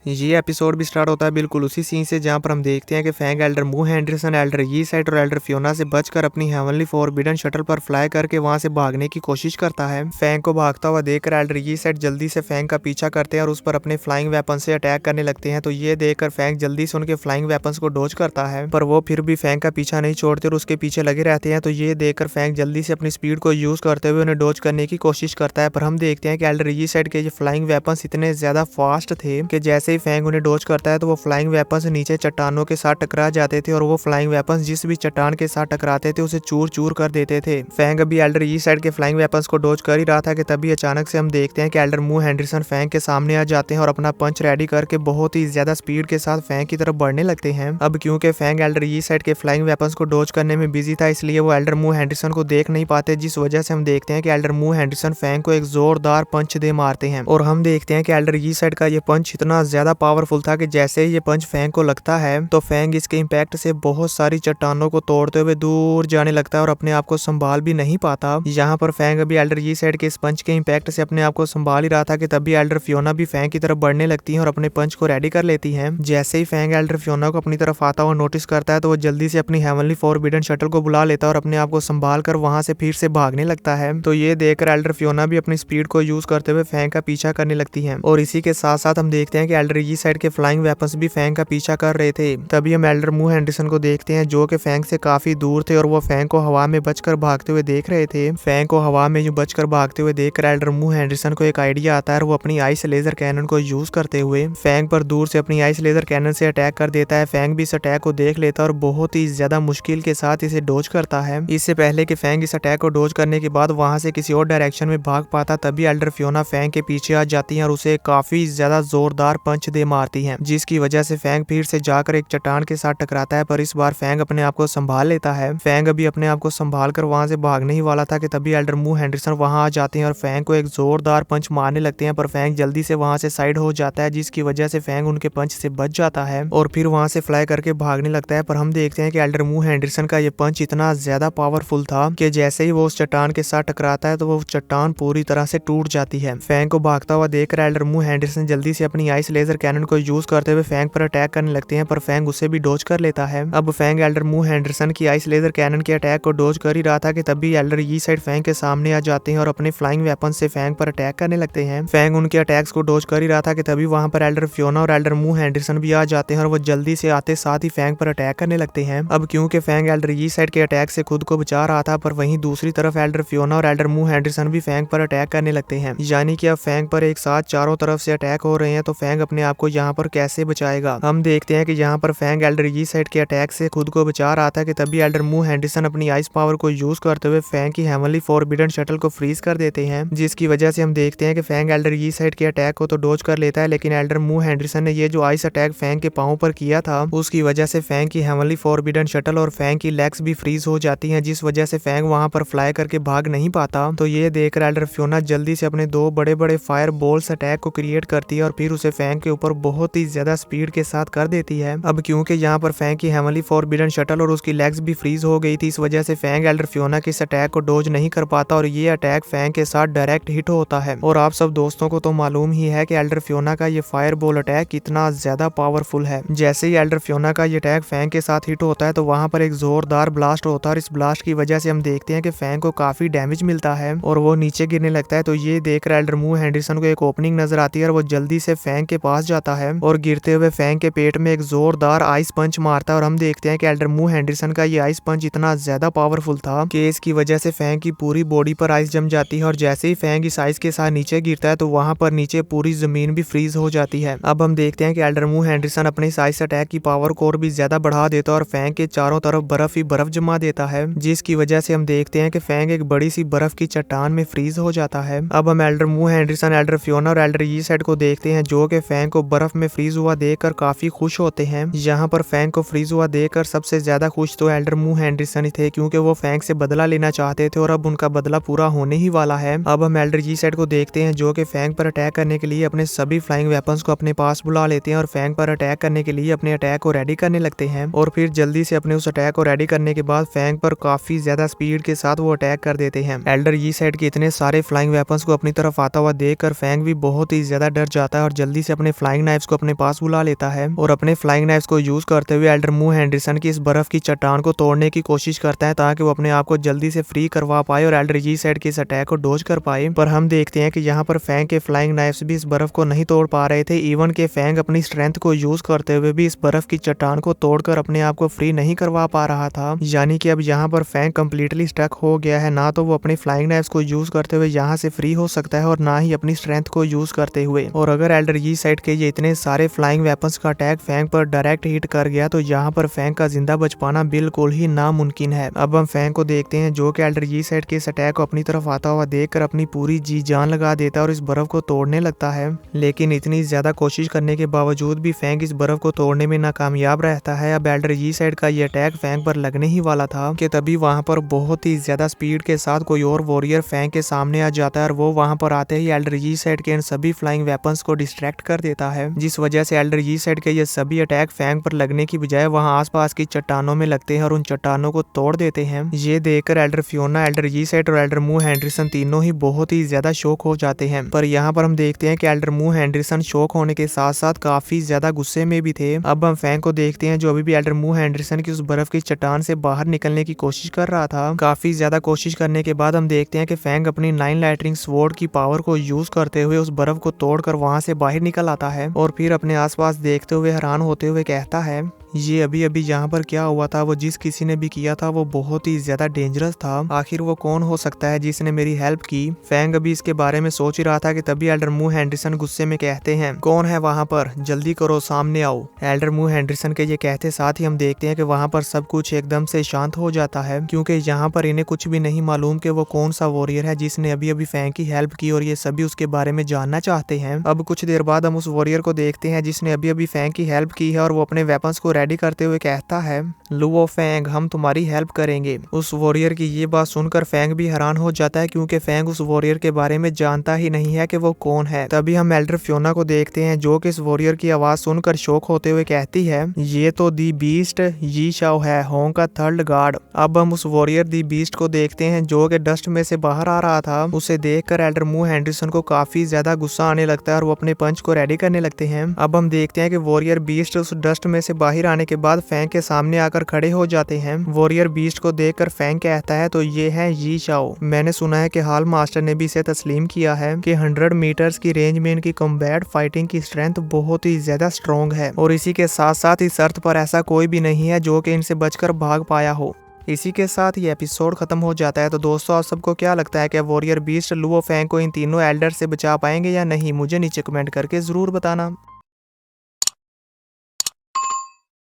ये एपिसोड भी स्टार्ट होता है बिल्कुल उसी सीन से जहाँ पर हम देखते हैं कि फैंग एल्डर मू हेंडरसन एल्डर यी साइड और एल्डर फियोना से बचकर अपनी हेवनली फॉरबिडन शटल पर फ्लाई करके वहां से भागने की कोशिश करता है। फैंग को भागता हुआ देखकर एल्डर यी साइड जल्दी से फैंग का पीछा करते हैं और उस पर अपने फ्लाइंग वेपन से अटैक करने लगते हैं। तो ये देखकर फैंग जल्दी से उनके फ्लाइंग वेपन्स को डोज करता है, पर वो फिर भी फैंग का पीछा नहीं छोड़ते और उसके पीछे लगे रहते हैं। तो ये देखकर फैंग जल्दी से अपनी स्पीड को यूज करते हुए उन्हें डोज करने की कोशिश करता है, पर हम देखते हैं कि एल्डर यी साइड के ये फ्लाइंग वेपन्स इतने ज्यादा फास्ट थे कि जैसे ही फैंग उन्हें डोज करता है तो वो फ्लाइंग वेपन्स नीचे चट्टानों के साथ टकरा जाते थे और वो फ्लाइंग वेपन्स जिस भी चट्टान के साथ टकराते थे उसे चूर चूर कर देते थे। फैंग अभी एल्डर यी साइड के फ्लाइंग वेपन्स को डोज कर ही रहा था कि तभी अचानक से हम देखते हैं कि एल्डर मू हेंडरसन फैंग के सामने आ जाते हैं और अपना पंच रेडी करके बहुत ही ज्यादा स्पीड के साथ फैंग की तरफ बढ़ने लगते हैं। अब क्योंकि फैंग एल्डर यी साइड के फ्लाइंग वेपन्स को डोज करने में बिजी था, इसलिए वो एल्डर मू हेंडरसन को देख नहीं पाते, जिस वजह से हम देखते हैं कि एल्डर मू हेंडरसन फैंग को एक जोरदार पंच दे मारते हैं। और हम देखते हैं कि एल्डर यी साइड का ये पंच इतना ज्यादा पावरफुल था कि जैसे ही ये पंच फैंग को लगता है तो फैंग इसके इम्पैक्ट से बहुत सारी चट्टानों को तोड़ते हुए दूर जाने लगता है और अपने आप को संभाल भी नहीं पाता। यहाँ पर फैंग अभी एल्डर यी साइड के इस पंच के इम्पैक्ट से अपने आप को संभाल ही रहा था कि तभी एल्डर फियोना भी फैंग की तरफ बढ़ने लगती है और अपने पंच को रेडी कर लेती है। जैसे ही फैंग एल्डर फियोना को अपनी तरफ आता हुआ नोटिस करता है तो वो जल्दी से अपनी हेवनली फॉरबिडन शटल को बुला लेता है और अपने आप को संभाल कर वहां से फिर से भागने लगता है। तो ये देखकर एल्डर फियोना भी अपनी स्पीड को यूज करते हुए फैंग का पीछा करने लगती है और इसी के साथ साथ हम देखते हैं कि एल्डर यी साइड के फ्लाइंग वेपन्स भी फैंग का पीछा कर रहे थे। तभी हम एल्डर मू हेंडरसन को देखते हैं जो कि फैंग से काफी दूर थे और वो फैंग को हवा में बचकर भागते हुए देख रहे थे। फैंग को हवा में यूं बचकर भागते हुए देखकर एल्डर मू हेंडरसन को एक आइडिया आता है और वो अपनी आइस लेजर कैनन को यूज करते हुए फैंग पर दूर से अपनी आइस लेजर कैनन से अटैक कर देता है। फैंग भी इस अटैक को देख लेता है और बहुत ही ज्यादा मुश्किल के साथ इसे डोज करता है। इससे पहले कि फैंग इस अटैक को डोज करने के बाद वहां से किसी और डायरेक्शन में भाग पाता, तभी एल्डर फियोना फैंग के पीछे आ जाती है और उसे काफी ज्यादा जोरदार पंच दे मारती है, जिसकी वजह से फैंग फिर से जाकर एक चट्टान के साथ टकराता है, पर इस बार फैंग अपने आप को संभाल लेता है। फैंग अभी अपने आप को संभाल कर वहां से भागने ही वाला था कि तभी एल्डर मू हेंडरसन वहां आ जाते हैं और फैंग को एक जोरदार पंच मारने लगते हैं, पर फैंग जल्दी से वहां से साइड हो जाता है, जिसकी वजह से फैंग उनके पंच से बच जाता है और फिर वहां से फ्लाई करके भागने लगता है। पर हम देखते हैं कि एल्डर मू हेंडरसन का ये पंच इतना ज्यादा पावरफुल था कि जैसे ही वो उस चट्टान के साथ टकराता है तो वो चट्टान पूरी तरह से टूट जाती है। फैंग को भागता हुआ देखकर एल्डर मू हेंडरसन जल्दी से अपनी आइस लेजर कैनन को यूज करते हुए फैंग पर अटैक करने लगते हैं, पर फैंग उसे भी डोज कर लेता है। अब फैंग एल्डर मू हेंडरसन की आइस लेजर कैनन के अटैक को डोज कर ही रहा था कि तभी एल्डर यी साइड फैंग के सामने आ जाते हैं और अपने फ्लाइंग वेपन से फैंग पर अटैक करने लगते हैं। फैंग उनके अटैक्स को डोज कर ही रहा था कि तभी वहां पर एल्डर फियोना और एल्डर मू हेंडरसन भी आ जाते हैं और वो जल्दी से आते साथ ही फैंग पर अटैक करने लगते हैं। अब क्योंकि फैंग एल्डर यी साइड के अटैक से खुद को बचा रहा था, पर वहीं दूसरी तरफ एल्डर फियोना और एल्डर मू हेंडरसन भी फैंग पर अटैक करने लगते हैं, यानी कि अब फैंग पर एक साथ चारों तरफ से अटैक हो रहे हैं। तो फैंग अपने आप को यहाँ पर कैसे बचाएगा? हम देखते हैं कि यहाँ पर फैंग एल्डर यी साइड के अटैक से खुद को बचा रहा था कि तभी एल्डर मू हेंडरसन अपनी आइस पावर को यूज करते हुए फैंग की हेवनली फॉरबिडन शटल को फ्रीज कर देते हैं, जिसकी वजह से हम देखते हैं कि फैंग एल्डर यी साइड के अटैक को तो डोज कर लेता है, लेकिन एल्डर मू हेंडरसन ने ये जो आइस अटैक फैंग के पांव पर किया था उसकी वजह से फैंग की हेवनली फॉरबिडन शटल और फैंग की लेग्स भी फ्रीज हो जाती हैं, जिस वजह से फैंग वहां पर फ्लाई करके भाग नहीं पाता। तो ये देखकर एल्डर फियोना जल्दी से अपने दो बड़े बड़े फायर बॉल्स अटैक को क्रिएट करती है और फिर उसे फैंग के ऊपर बहुत ही ज्यादा स्पीड के साथ कर देती है। अब क्योंकि यहाँ पर फैंग की हेवनली फॉरबिडन शटल और उसकी लेग्स भी फ्रीज हो गई थी, इस वजह से फैंग एल्डर फियोना के इस अटैक को डोज नहीं कर पाता और ये अटैक फैंग के साथ डायरेक्ट हिट होता है। और आप सब दोस्तों को तो मालूम ही है कि एल्डर फियोना का ये फायर बॉल अटैक कितना ज्यादा पावरफुल है। जैसे ही एल्डर फियोना का ये अटैक फैंग के साथ हिट होता है तो वहां पर एक जोरदार ब्लास्ट होता है और इस ब्लास्ट की वजह से हम देखते हैं कि फैंग को काफी डैमेज मिलता है और वो नीचे गिरने लगता है। तो ये देखकर एल्डर मू हेंडरसन को एक ओपनिंग नजर आती है और वो जल्दी से फैंग के पास जाता है और गिरते हुए फैंग के पेट में एक जोरदार आइस पंच मारता है और हम देखते हैं कि एल्डर मू हेंडरसन का ये आइस पंच इतना ज्यादा पावरफुल था कि इसकी वजह से फैंग की पूरी बॉडी पर आइस जम जाती है और जैसे ही फैंग इस आइस के साथ नीचे गिरता है तो वहां पर नीचे पूरी जमीन भी फ्रीज हो जाती है। अब हम देखते हैं कि एल्डर मू हेंडरसन अपने इस आइस अटैक की पावर को और भी ज्यादा बढ़ा देता है और फैंग के चारों तरफ बर्फ ही बर्फ जमा देता है, जिसकी वजह से हम देखते हैं कि फैंग एक बड़ी सी बर्फ की चट्टान में फ्रीज हो जाता है। अब हम एल्डर मू हेंडरसन, एल्डर फियोना और एल्डर यी साइड को देखते हैं जो कि फैंग को बर्फ में फ्रीज हुआ देखकर काफी खुश होते हैं। यहाँ पर फैंग को फ्रीज हुआ देखकर सबसे ज्यादा खुश तो एल्डर मू हेंडरसन ही थे, क्योंकि वो फैंग से बदला लेना चाहते थे और अब उनका बदला पूरा होने ही वाला है। अब हम एल्डर यी साइड को देखते हैं जो कि फैंग पर अटैक करने के लिए अपने सभी फ्लाइंग वेपन्स को अपने पास बुला लेते हैं और फैंग पर अटैक करने के लिए अपने अटैक को रेडी करने लगते हैं और फिर जल्दी से अपने उस अटैक को रेडी करने के बाद फैंग पर काफी ज्यादा स्पीड के साथ वो अटैक कर देते हैं। एल्डर यी साइड के इतने सारे फ्लाइंग वेपन्स को अपनी तरफ आता हुआ देखकर फैंग भी बहुत ही ज्यादा डर जाता है और जल्दी से अपने फ्लाइंग नाइफ्स को अपने पास बुला लेता है और अपने फ्लाइंग नाइफ्स को यूज करते हुए एल्डर मू हेंडरसन की इस बर्फ की चट्टान को तोड़ने की कोशिश करता है ताकि वो अपने आप को जल्दी से फ्री करवा पाए और एल्डर जी साइड के इस अटैक को डोज कर पाए। पर हम देखते हैं कि यहाँ पर फैंग के फ्लाइंग नाइफ्स भी इस बर्फ को नहीं तोड़ पा रहे थे। इवन के फैंग अपनी स्ट्रेंथ को यूज करते हुए भी इस बर्फ की चट्टान को तोड़कर अपने आप को फ्री नहीं करवा पा रहा था। यानी कि अब यहाँ पर फैंग कंप्लीटली स्टक हो गया है, ना तो वो अपनी फ्लाइंग नाइफ्स को यूज करते हुए यहाँ से फ्री हो सकता है और ना ही अपनी स्ट्रेंथ को यूज करते हुए। और अगर एल्डर यी साइड के ये इतने सारे फ्लाइंग वेपन्स का अटैक फैंग पर डायरेक्ट हिट कर गया तो यहाँ पर फैंग का जिंदा बच पाना बिल्कुल ही नामुमकिन है। अब हम फैंग को देखते हैं जो कि एल्डर यी साइड के इस अटैक को अपनी तरफ आता हुआ देखकर अपनी पूरी जी जान लगा देता है और इस बर्फ को तोड़ने लगता है। लेकिन इतनी ज्यादा कोशिश करने के बावजूद भी फैंग इस बर्फ को तोड़ने में नाकामयाब रहता है। अब एल्डर यी साइड का ये अटैक फैंग पर लगने ही वाला था कि तभी वहां पर बहुत ही ज्यादा स्पीड के साथ कोई और वॉरियर फैंग के सामने आ जाता है और वो वहां पर आते ही एल्डर यी साइड के इन सभी फ्लाइंग वेपन्स को डिस्ट्रैक्ट कर देता है, जिस वजह से एल्डर यी साइड के ये सभी अटैक फैंग पर लगने की बजाय वहां आसपास की चट्टानों में लगते हैं और उन चट्टानों को तोड़ देते हैं। ये देखकर एल्डर फियोना, एल्डर यी साइड और एल्डर मू हेंडरसन तीनों ही बहुत ही ज्यादा शॉक हो जाते हैं। पर यहाँ पर हम देखते हैं कि एल्डर मू हेंडरसन शॉक होने के साथ साथ काफी ज्यादा गुस्से में भी थे। अब हम फैंग को देखते हैं जो अभी भी एल्डर मू हेंडरसन की उस बर्फ की चट्टान से बाहर निकलने की कोशिश कर रहा था। काफी ज्यादा कोशिश करने के बाद हम देखते हैं कि फैंग अपनी 9 लाइटनिंग स्वॉर्ड की पावर को यूज करते हुए उस बर्फ को तोड़कर वहां से बाहर निकल आता है और फिर अपने आसपास देखते हुए हैरान होते हुए कहता है, ये अभी अभी यहाँ पर क्या हुआ था, वो जिस किसी ने भी किया था वो बहुत ही ज्यादा डेंजरस था। आखिर वो कौन हो सकता है जिसने मेरी हेल्प की। फैंग अभी इसके बारे में सोच ही रहा था कि तभी एल्डर मू हेंडरसन गुस्से में कहते हैं, कौन है वहाँ पर, जल्दी करो, सामने आओ। एल्डर मू हेंडरसन के ये कहते साथ ही हम देखते हैं कि वहाँ पर सब कुछ एकदम से शांत हो जाता है, क्योंकि यहाँ पर इन्हें कुछ भी नहीं मालूम कि वो कौन सा वॉरियर है जिसने अभी अभी फैंग की हेल्प की और ये सभी उसके बारे में जानना चाहते हैं। अब कुछ देर बाद हम उस वॉरियर को देखते हैं जिसने अभी अभी फैंग की हेल्प की है और वो अपने वेपन्स को रेडी करते हुए कहता है, लुओ फैंग, हम तुम्हारी हेल्प करेंगे। उस वॉरियर की ये बात सुनकर फैंग भी हैरान हो जाता है, क्योंकि फैंग उस वॉरियर के बारे में जानता ही नहीं है कि वो कौन है। तभी हम एल्डर फियोना को देखते हैं जो कि इस वॉरियर की आवाज सुनकर शॉक होते हुए कहती है, ये तो दी बीस्ट यी शाओ है, होंग का थर्ड गार्ड। अब हम उस वॉरियर दी बीस्ट को देखते हैं जो कि डस्ट में से बाहर आ रहा था। उसे देखकर एल्डर मू हेंडरसन को काफी ज्यादा गुस्सा आने लगता है और वो अपने पंच को रेडी करने लगते हैं। अब हम देखते हैं कि वॉरियर बीस्ट उस डस्ट में से बाहर आने के बाद फैंग के सामने आकर खड़े हो जाते हैं। वॉरियर बीस्ट को देखकर फैंग कहता है, तो ये है यी शाओ। मैंने सुना है कि हाल मास्टर ने भी इसे तस्लीम किया है कि 100 मीटर्स की रेंज में इनकी कॉम्बैट फाइटिंग की स्ट्रेंथ बहुत ही ज्यादा स्ट्रॉन्ग है और इसी के साथ साथ इस अर्थ पर ऐसा कोई भी नहीं है जो कि इनसे बचकर भाग पाया हो। इसी के साथ ये एपिसोड खत्म हो जाता है। तो दोस्तों, आप सबको क्या लगता है कि वॉरियर बीस्ट लुओ फैंग को इन तीनों एल्डर से बचा पाएंगे या नहीं, मुझे नीचे कमेंट करके जरूर बताना।